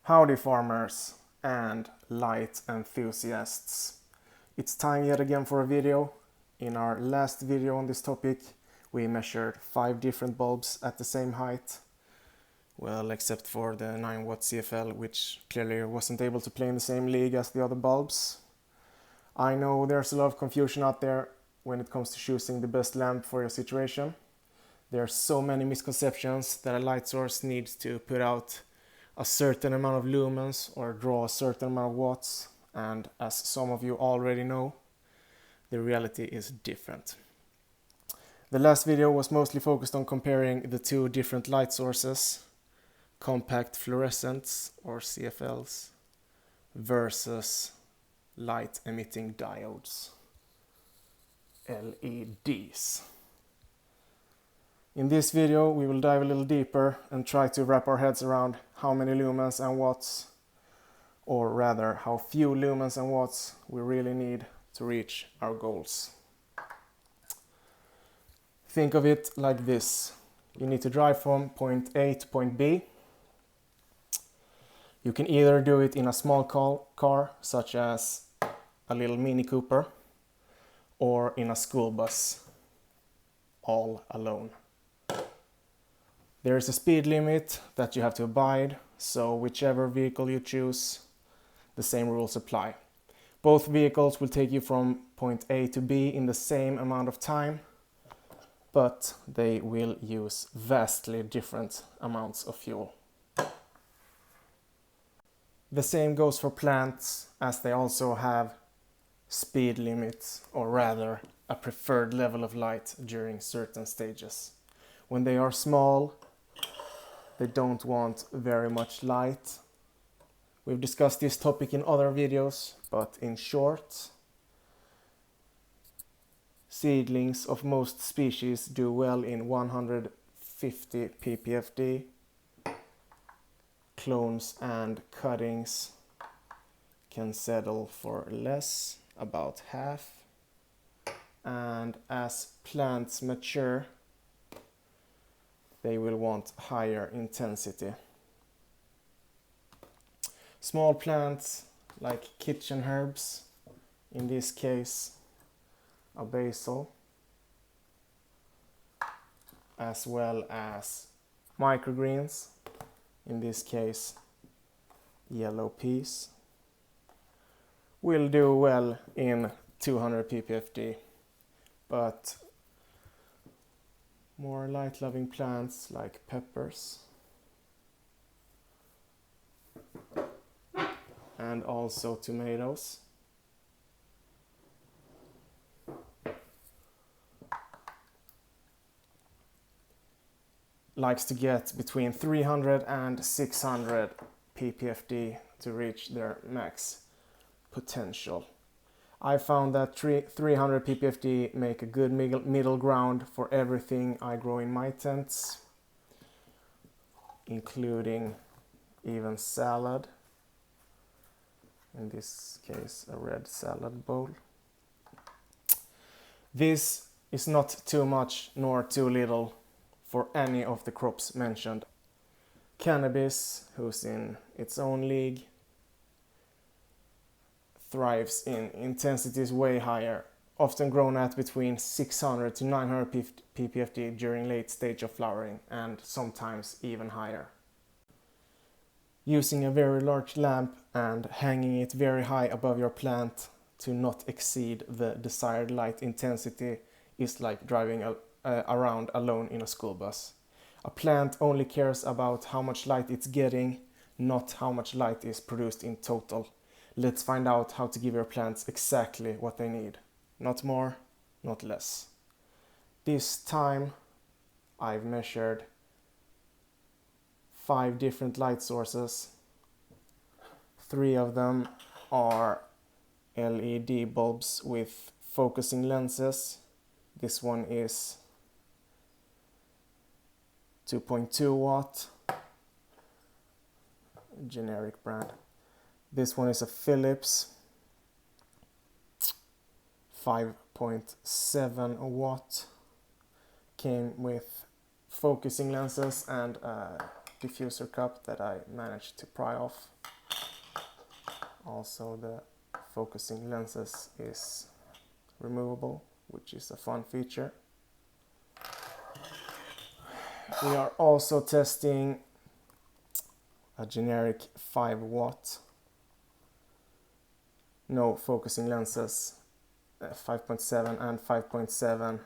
Howdy farmers and light enthusiasts. It's time yet again for a video. In our last video on this topic we measured 5 different bulbs at the same height. Well, except for the 9 watt CFL, which clearly wasn't able to play in the same league as the other bulbs. I know there's a lot of confusion out there when it comes to choosing the best lamp for your situation. There are so many misconceptions that a light source needs to put out a certain amount of lumens or draw a certain amount of watts, and as some of you already know, the reality is different. The last video was mostly focused on comparing the two different light sources, compact fluorescents or CFLs versus light emitting diodes, LEDs. In this video we will dive a little deeper and try to wrap our heads around how many lumens and watts, or rather how few lumens and watts we really need to reach our goals. Think of it like this. You need to drive from point A to point B. You can either do it in a small car such as a little Mini Cooper, or in a school bus all alone. There is a speed limit that you have to abide, so whichever vehicle you choose, the same rules apply. Both vehicles will take you from point A to B in the same amount of time, but they will use vastly different amounts of fuel. The same goes for plants, as they also have speed limits, or rather a preferred level of light during certain stages. When they are small, they don't want very much light. We've discussed this topic in other videos, but in short, seedlings of most species do well in 150 PPFD. Clones and cuttings can settle for less, about half. And as plants mature, they will want higher intensity. Small plants like kitchen herbs, in this case a basil, as well as microgreens, in this case yellow peas, will do well in 200 ppfd, but more light-loving plants like peppers and also tomatoes likes to get between 300 and 600 ppfd to reach their max potential. I found that 300 ppfd make a good middle ground for everything I grow in my tents, including even salad, in this case a red salad bowl. This is not too much nor too little for any of the crops mentioned. Cannabis, who's in its own league, thrives in intensities way higher, often grown at between 600 to 900 ppfd during late stage of flowering, and sometimes even higher. Using a very large lamp and hanging it very high above your plant to not exceed the desired light intensity is like driving around alone in a school bus. A plant only cares about how much light it's getting, not how much light is produced in total. Let's find out how to give your plants exactly what they need. Not more, not less. This time I've measured 5 different light sources. 3 of them are LED bulbs with focusing lenses. This one is 2.2 watt, generic brand. This one is a Philips 5.7 watt, came with focusing lenses and a diffuser cup that I managed to pry off. Also the focusing lenses is removable, which is a fun feature. We are also testing a generic 5 watt no focusing lenses, 5.7 and 5.7.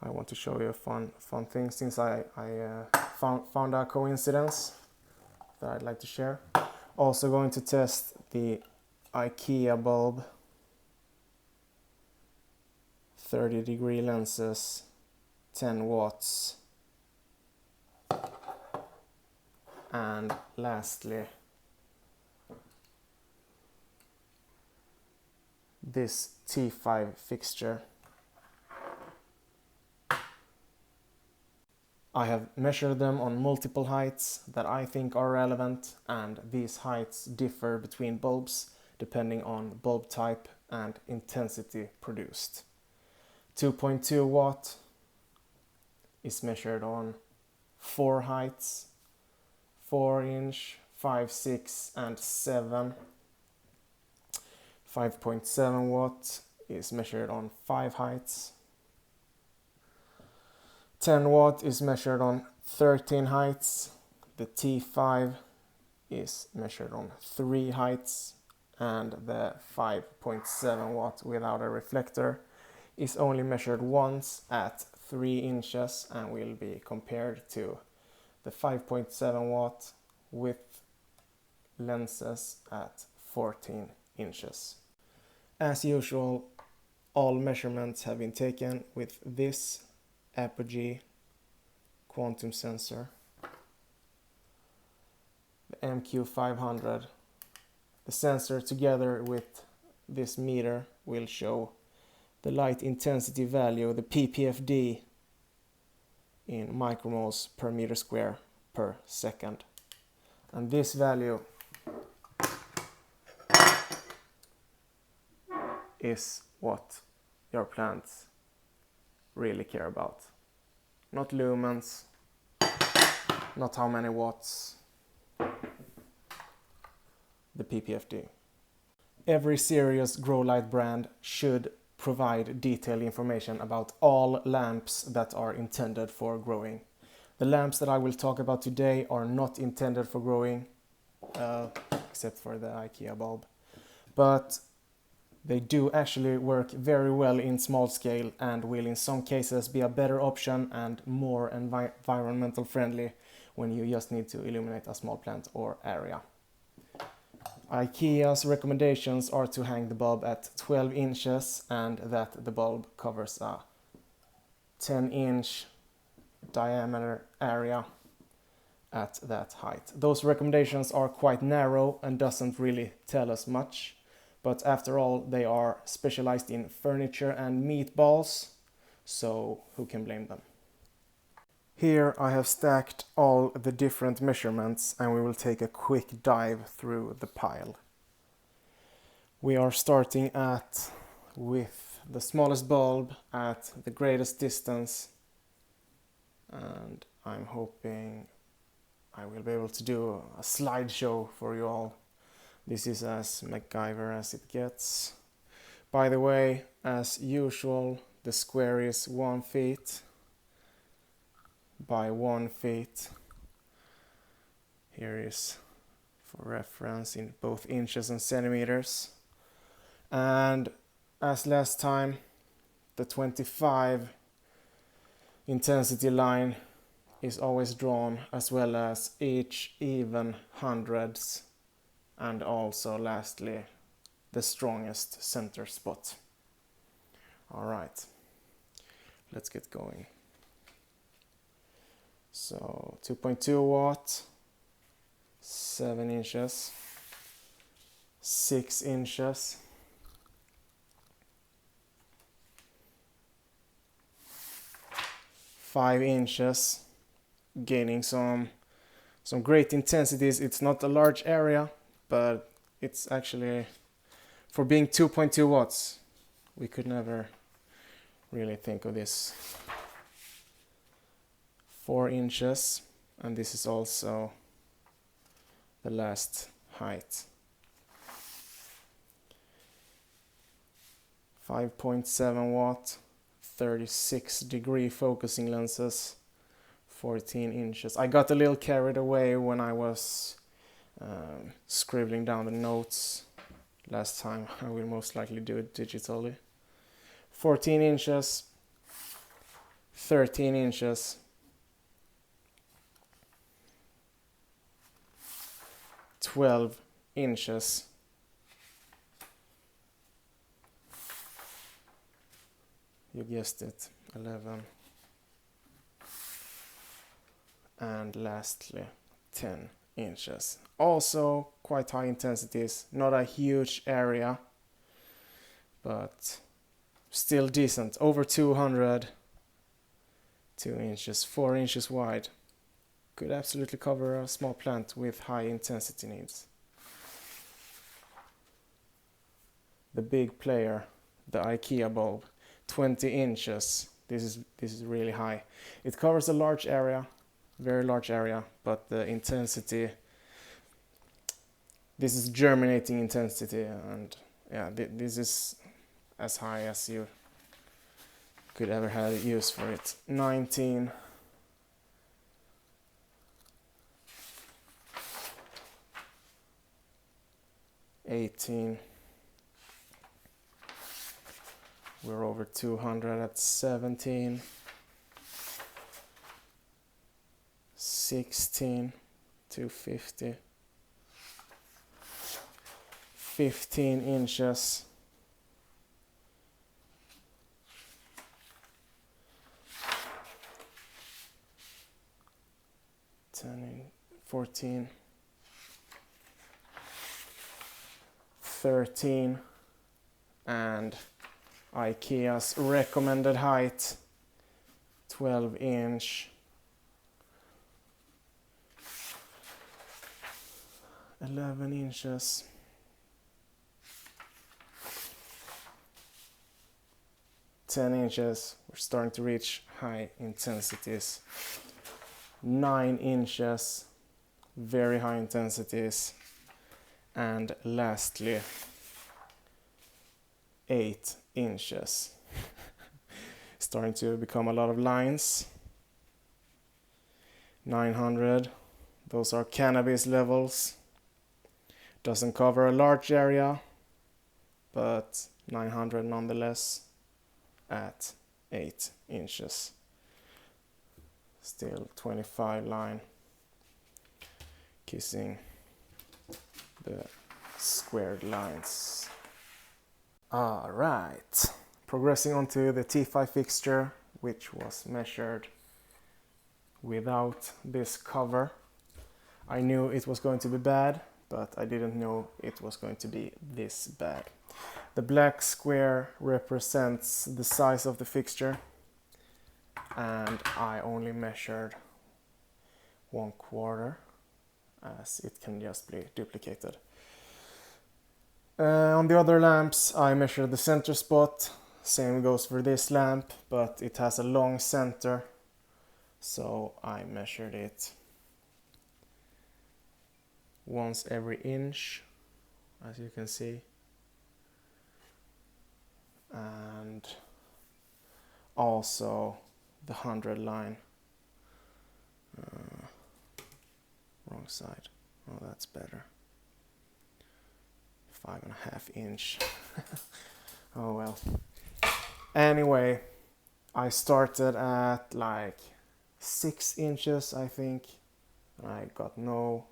I want to show you a fun thing, since I found a coincidence that I'd like to share. Also going to test the Ikea bulb, 30-degree lenses, 10 watts. And lastly, this T5 fixture. I have measured them on multiple heights that I think are relevant, and these heights differ between bulbs depending on bulb type and intensity produced. 2.2 watt is measured on 4 heights, 4 inch, 5, 6 and 7. 5.7 watt is measured on 5 heights. 10 watt is measured on 13 heights. The T5 is measured on 3 heights, and the 5.7 watt without a reflector is only measured once at 3 inches and will be compared to the 5.7 watt with lenses at 14 inches. As usual, all measurements have been taken with this Apogee quantum sensor, the MQ500. The sensor together with this meter will show the light intensity value, the PPFD, in micromoles per meter square per second. And this value is what your plants really care about. Not lumens, not how many watts, the PPFD. Every serious grow light brand should provide detailed information about all lamps that are intended for growing. The lamps that I will talk about today are not intended for growing, except for the Ikea bulb. But they do actually work very well in small scale and will in some cases be a better option and more environmental friendly when you just need to illuminate a small plant or area. Ikea's recommendations are to hang the bulb at 12 inches and that the bulb covers a 10-inch diameter area at that height. Those recommendations are quite narrow and doesn't really tell us much. But after all, they are specialized in furniture and meatballs, so who can blame them? Here I have stacked all the different measurements and we will take a quick dive through the pile. We are starting with the smallest bulb at the greatest distance, and I'm hoping I will be able to do a slideshow for you all. This is as MacGyver as it gets. By the way, as usual, the square is 1 feet by 1 feet. Here is for reference in both inches and centimeters. And as last time, the 25 intensity line is always drawn, as well as each even hundreds, and also lastly the strongest center spot. Alright, let's get going. So 2.2 watt, 7 inches, 6 inches, 5 inches, gaining some great intensities. It's not a large area, but it's actually, for being 2.2 watts, we could never really think of this. 4 inches, and this is also the last height. 5.7 watt, 36-degree focusing lenses, 14 inches. I got a little carried away when I was scribbling down the notes last time. I will most likely do it digitally. 14 inches, 13 inches, 12 inches, you guessed it, 11, and lastly 10 inches. Also quite high intensities, not a huge area, but still decent. Over 200, 2 inches, 4 inches wide. Could absolutely cover a small plant with high intensity needs. The big player, the Ikea bulb, 20 inches. This is really high. It covers a large area, very large area, but the intensity, this is germinating intensity, and yeah, this is as high as you could ever have use for it. 19, 18, we're over 200 at 17, 16, 250, 15 inches, 10, 14, 13, and Ikea's recommended height, 12 inch, 11 inches, 10 inches, we're starting to reach high intensities, 9 inches, very high intensities, and lastly 8 inches. Starting to become a lot of lines. 900, those are cannabis levels. Doesn't cover a large area, but 900 nonetheless at 8 inches. Still 25 line, kissing the squared lines. Alright, progressing on to the T5 fixture, which was measured without this cover. I knew it was going to be bad, but I didn't know it was going to be this bad. The black square represents the size of the fixture, and I only measured 1/4, as it can just be duplicated. On the other lamps I measured the center spot, same goes for this lamp, but it has a long center, so I measured it once every inch, as you can see, and also the 100 line. Wrong side. Oh, that's better. 5.5 inch. Oh well. Anyway, I started at like 6 inches, I think. I got no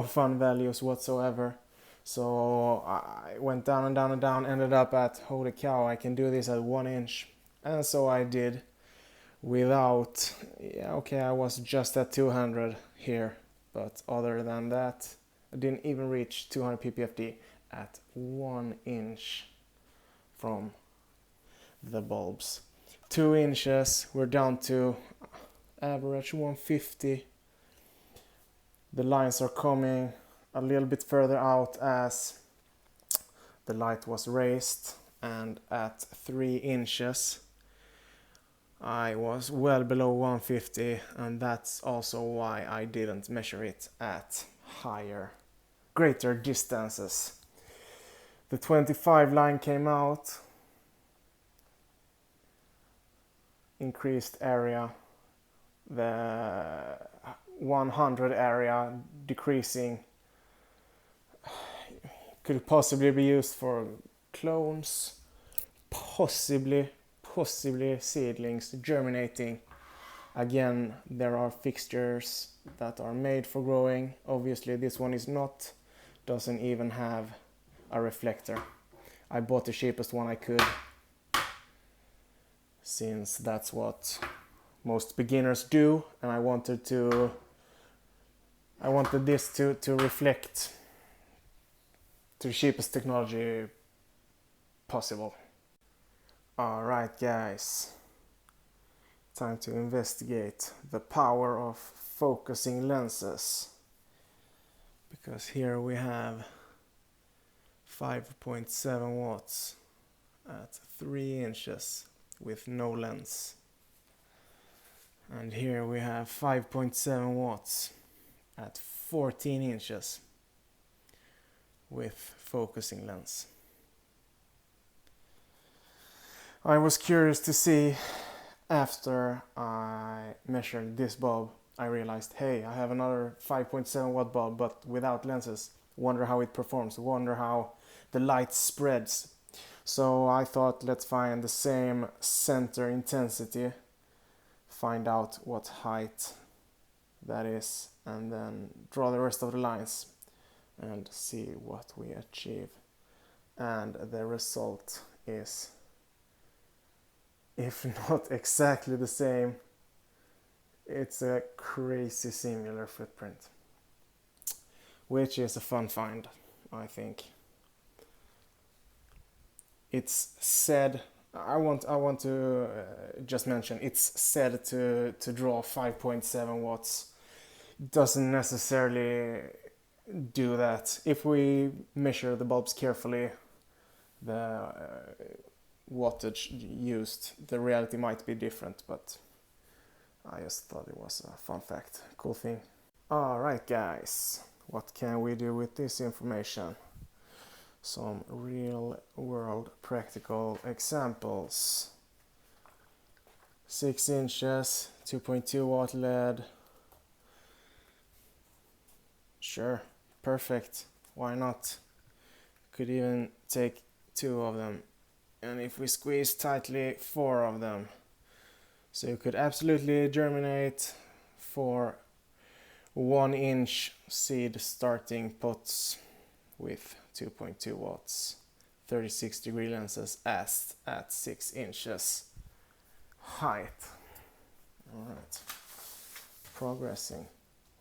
fun values whatsoever. So I went down and down and down, ended up at, holy cow, I can do this at 1 inch. And so I did without, yeah, okay, I was just at 200 here. But other than that, I didn't even reach 200 PPFD at 1 inch from the bulbs. 2 inches, we're down to average 150. The lines are coming a little bit further out as the light was raised, and at 3 inches I was well below 150, and that's also why I didn't measure it at greater distances. The 25 line came out, increased area, the 100 area decreasing. Could possibly be used for clones, possibly seedlings germinating. Again, there are fixtures that are made for growing. Obviously this one is not, doesn't even have a reflector. I bought the cheapest one I could, since that's what most beginners do, and I wanted this to reflect to the cheapest technology possible. Alright guys, time to investigate the power of focusing lenses, because here we have 5.7 watts at 3 inches with no lens, and here we have 5.7 watts at 14 inches with focusing lens. I was curious to see, after I measured this bulb, I realized, hey, I have another 5.7 watt bulb but without lenses. Wonder how it performs, wonder how the light spreads. So I thought, let's find the same center intensity, find out what height that is, and then draw the rest of the lines and see what we achieve. And the result is, if not exactly the same, it's a crazy similar footprint, which is a fun find, I think. It's said, I want to just mention, it's said to draw 5.7 watts. Doesn't necessarily do that. If we measure the bulbs carefully, the wattage used, the reality might be different, but I just thought it was a fun fact, cool thing. Alright guys, what can we do with this information? Some real world practical examples. 6 inches, 2.2 watt LED. Sure, perfect, why not? Could even take 2 of them, and if we squeeze tightly, 4 of them. So you could absolutely germinate 4 1-inch seed starting pots with 2.2 watts, 36-degree lenses at 6 inches height. Alright, progressing.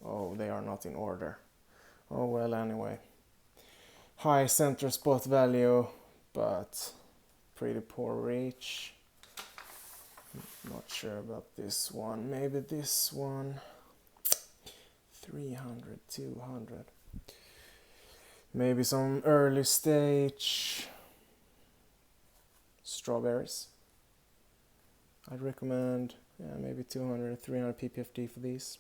Oh, they are not in order. Oh well, anyway. High center spot value, but pretty poor reach. Not sure about this one. Maybe this one. 300, 200. Maybe some early stage strawberries. I'd recommend maybe 200, 300 PPFD for these.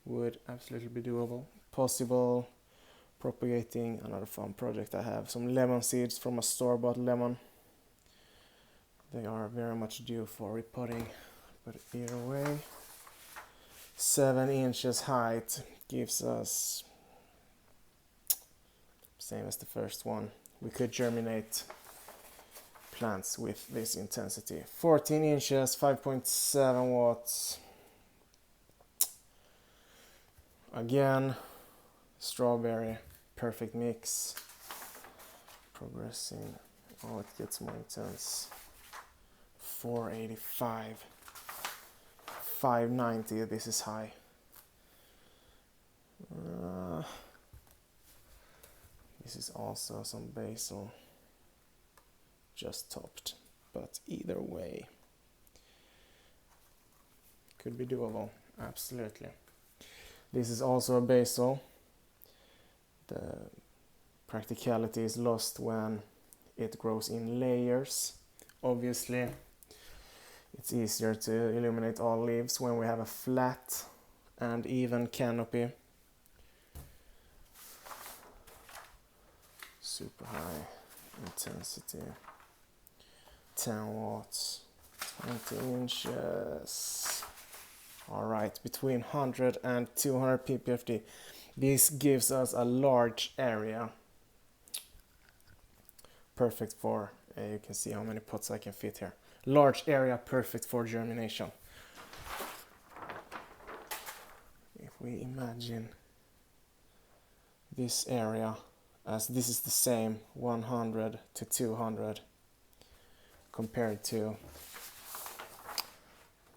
Would absolutely be doable. Possible propagating. Another fun project I have. Some lemon seeds from a store-bought lemon. They are very much due for repotting, but either way, 7 inches height gives us, same as the first one, we could germinate plants with this intensity. 14 inches, 5.7 watts. Again, strawberry, perfect mix. Progressing, oh, it gets more intense. 485, 590, this is high. This is also some basil, just topped, but either way, could be doable, absolutely. This is also a basil. The practicality is lost when it grows in layers. Obviously, It's easier to illuminate all leaves when we have a flat and even canopy. Super high intensity, 10 watts, 20 inches. Alright, between 100 and 200 PPFD. This gives us a large area. Perfect for, you can see how many pots I can fit here. Large area, perfect for germination. If we imagine this area, as this is the same 100 to 200 compared to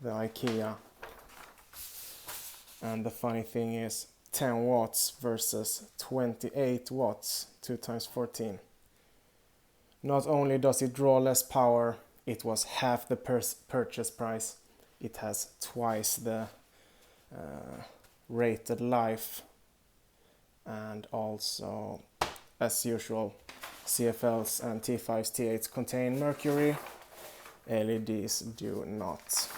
the Ikea. And the funny thing is 10 watts versus 28 watts, 2 times 14. Not only does it draw less power, it was half the purchase price. It has twice the rated life, and also, as usual, CFLs and T5s, T8s contain mercury. LEDs do not.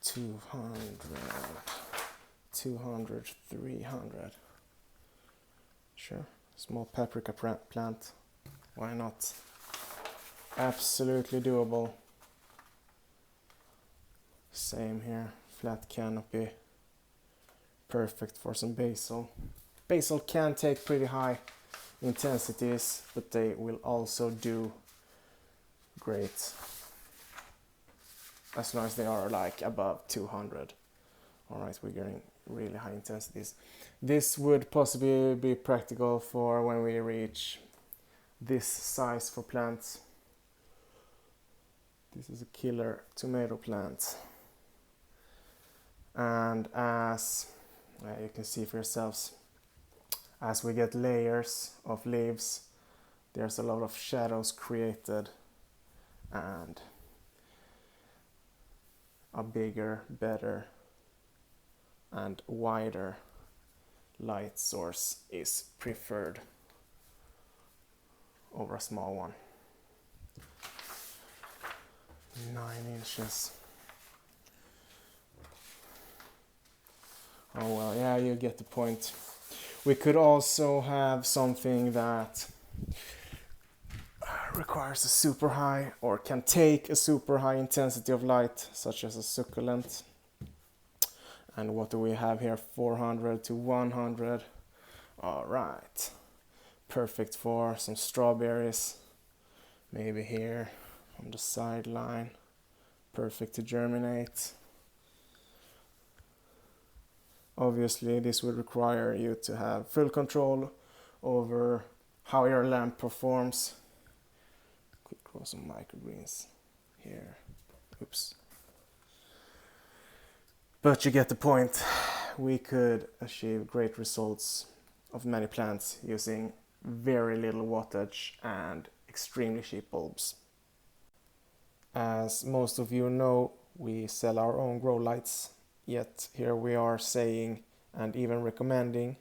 $200, 300. Sure, small paprika plant. Why not? Absolutely doable. Same here, flat canopy. Perfect for some basil. Basil can take pretty high intensities, but they will also do great as long as they are like above 200. Alright, we're getting really high intensities. This would possibly be practical for when we reach this size for plants. This is a killer tomato plant. And as you can see for yourselves, as we get layers of leaves, there's a lot of shadows created, and a bigger, better and wider light source is preferred over a small one. 9 inches. Oh well, yeah, you get the point. We could also have something that requires a super high, or can take a super high intensity of light, such as a succulent. And what do we have here? 400 to 100. All right, perfect for some strawberries, maybe here on the sideline. Perfect to germinate. Obviously this would require you to have full control over how your lamp performs. Could grow some microgreens here. Oops. But you get the point. We could achieve great results of many plants using very little wattage and extremely cheap bulbs. As most of you know, we sell our own grow lights, yet here we are saying and even recommending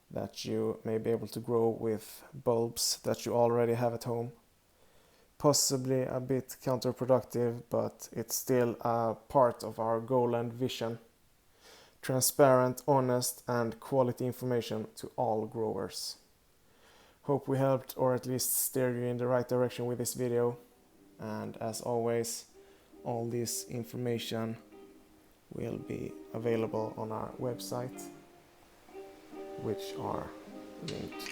that you may be able to grow with bulbs that you already have at home. Possibly a bit counterproductive, but it's still a part of our goal and vision. Transparent, honest and quality information to all growers. Hope we helped, or at least steered you in the right direction with this video. And as always, all this information will be available on our website, which are linked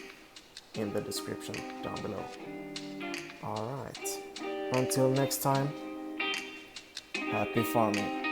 in the description down below. Alright, until next time, happy farming!